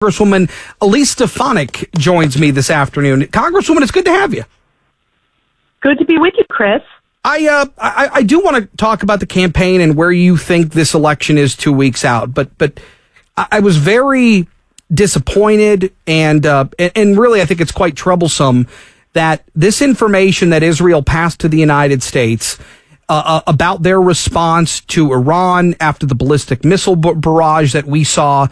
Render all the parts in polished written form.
Congresswoman Elise joins me this afternoon. Congresswoman, it's good to have you. Good to be with you, Chris. I do want to talk about the campaign and where you think this election is 2 weeks out, but I was very disappointed and really I think it's quite troublesome that this information that Israel passed to the United States about their response to Iran after the ballistic missile barrage that we saw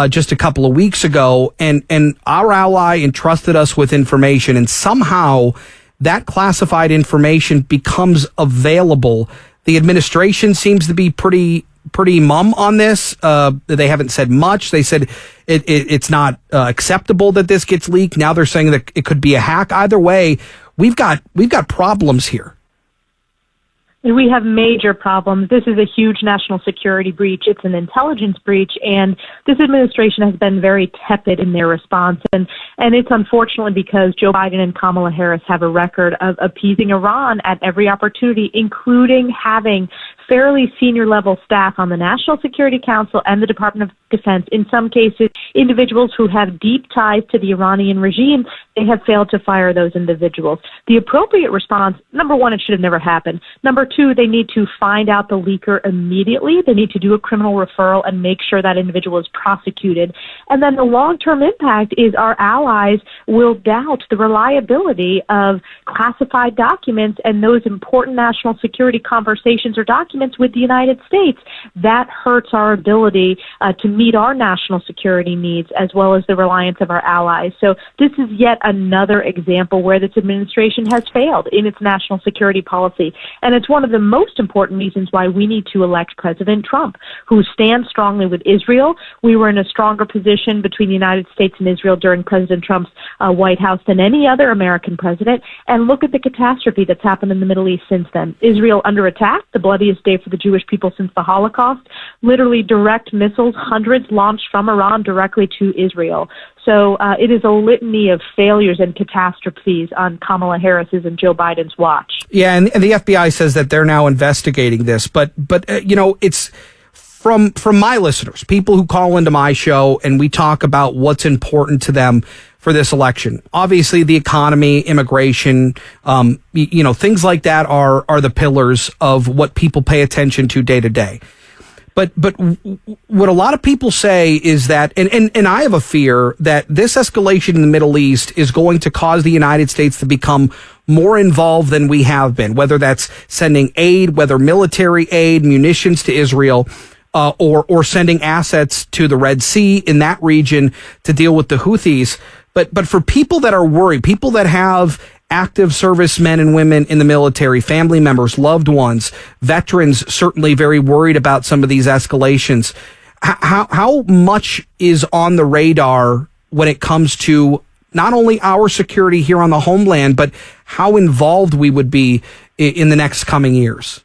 just a couple of weeks ago, and our ally entrusted us with information, and somehow that classified information becomes available. The administration seems to be pretty mum on this. They haven't said much. They said it's not acceptable that this gets leaked. Now they're saying that it could be a hack. Either way, we've got problems here. We have major problems. This is a huge national security breach. It's an intelligence breach, and this administration has been very tepid in their response. And it's unfortunately because Joe Biden and Kamala Harris have a record of appeasing Iran at every opportunity, including having fairly senior level staff on the National Security Council and the Department of Defense. In some cases, individuals who have deep ties to the Iranian regime, they have failed to fire those individuals. The appropriate response, number one, it should have never happened. Number two, they need to find out the leaker immediately. They need to do a criminal referral and make sure that individual is prosecuted. And then the long-term impact is our allies will doubt the reliability of classified documents and those important national security conversations or documents with the United States. That hurts our ability to meet our national security needs as well as the reliance of our allies. So this is yet another example where this administration has failed in its national security policy. And it's one of the most important reasons why we need to elect President Trump, who stands strongly with Israel. We were in a stronger position between the United States and Israel during President Trump's White House than any other American president. And look at the catastrophe that's happened in the Middle East since then. Israel under attack, the bloodiest day for the Jewish people since the Holocaust. Literally direct missiles, hundreds launched from Iran directly to Israel. So it is a litany of failures and catastrophes on Kamala Harris's and Joe Biden's watch. Yeah, and the FBI says that they're now investigating this. But it's from my listeners, people who call into my show, and we talk about what's important to them for this election. Obviously, the economy, immigration, things like that are the pillars of what people pay attention to day to day. But what a lot of people say is that, and I have a fear that this escalation in the Middle East is going to cause the United States to become more involved than we have been, whether that's sending aid, whether military aid, munitions to Israel, or sending assets to the Red Sea in that region to deal with the Houthis. But for people that are worried, people that have active servicemen and women in the military, family members, loved ones, veterans, certainly very worried about some of these escalations. How much is on the radar when it comes to not only our security here on the homeland, but how involved we would be in the next coming years?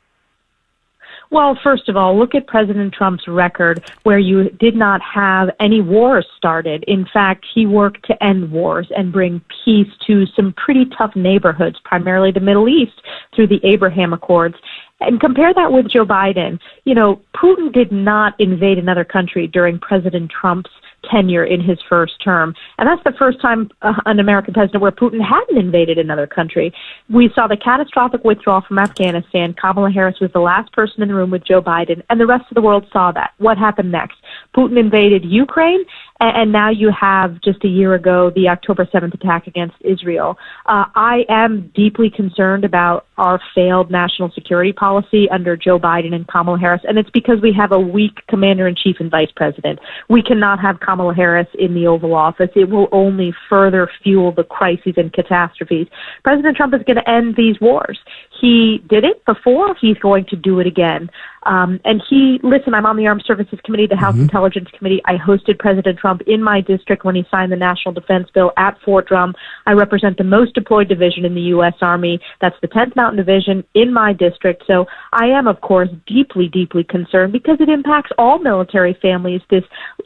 Well, first of all, look at President Trump's record where you did not have any wars started. In fact, he worked to end wars and bring peace to some pretty tough neighborhoods, primarily the Middle East, through the Abraham Accords. And compare that with Joe Biden. Putin did not invade another country during President Trump's tenure in his first term. And that's the first time an American president where Putin hadn't invaded another country. We saw the catastrophic withdrawal from Afghanistan. Kamala Harris was the last person in the room with Joe Biden, and the rest of the world saw that. What happened next? Putin invaded Ukraine, and now you have, just a year ago, the October 7th attack against Israel. I am deeply concerned about our failed national security policy under Joe Biden and Kamala Harris, and it's because we have a weak commander-in-chief and vice president. We cannot have Kamala Harris in the Oval Office. It will only further fuel the crises and catastrophes. President Trump is going to end these wars. He did it before. He's going to do it again. I'm on the Armed Services Committee, the House Intelligence Committee. I hosted President Trump in my district when he signed the National Defense Bill at Fort Drum. I represent the most deployed division in the U.S. Army. That's the 10th Mountain Division in my district. So I am, of course, deeply, deeply concerned because it impacts all military families, this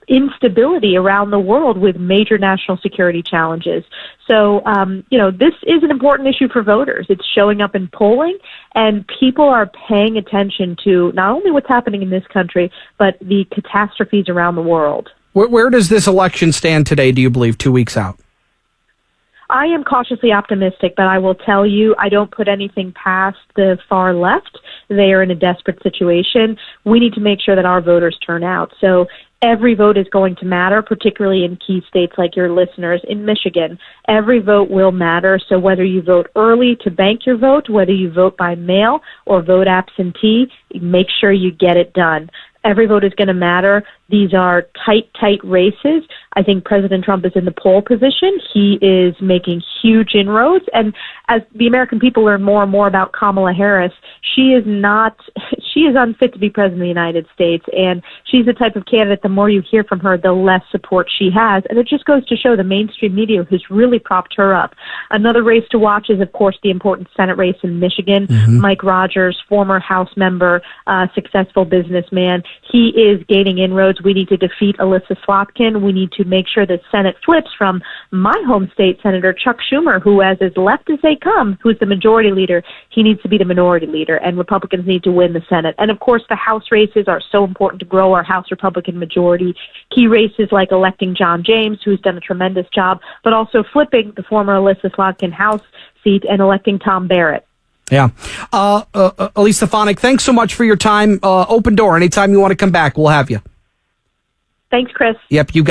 instability around the world with major national security challenges. So, this is an important issue for voters. It's showing up in polling, and people are paying attention to not only what's happening in this country, but the catastrophes around the world. Where does this election stand today, do you believe, 2 weeks out? I am cautiously optimistic, but I will tell you, I don't put anything past the far left. They are in a desperate situation. We need to make sure that our voters turn out. So every vote is going to matter, particularly in key states like your listeners in Michigan. Every vote will matter. So whether you vote early to bank your vote, whether you vote by mail or vote absentee, make sure you get it done. Every vote is going to matter. These are tight races. I think President Trump is in the pole position. He is making huge inroads. And as the American people learn more and more about Kamala Harris, she is unfit to be president of the United States. And she's the type of candidate, the more you hear from her, the less support she has. And it just goes to show the mainstream media has really propped her up. Another race to watch is, of course, the important Senate race in Michigan. Mike Rogers, former House member, successful businessman. He is gaining inroads. We need to defeat Elise Slotkin. We need to make sure the Senate flips from my home state Senator Chuck Schumer, who, as left as they come, who's the majority leader, he needs to be the minority leader, and Republicans need to win the Senate. And, of course, the House races are so important to grow our House Republican majority. Key races like electing John James, who's done a tremendous job, but also flipping the former Elise Slotkin House seat and electing Tom Barrett. Yeah. Elise Stefanik, thanks so much for your time. Open door. Anytime you want to come back, we'll have you. Thanks, Chris. Yep, you got it.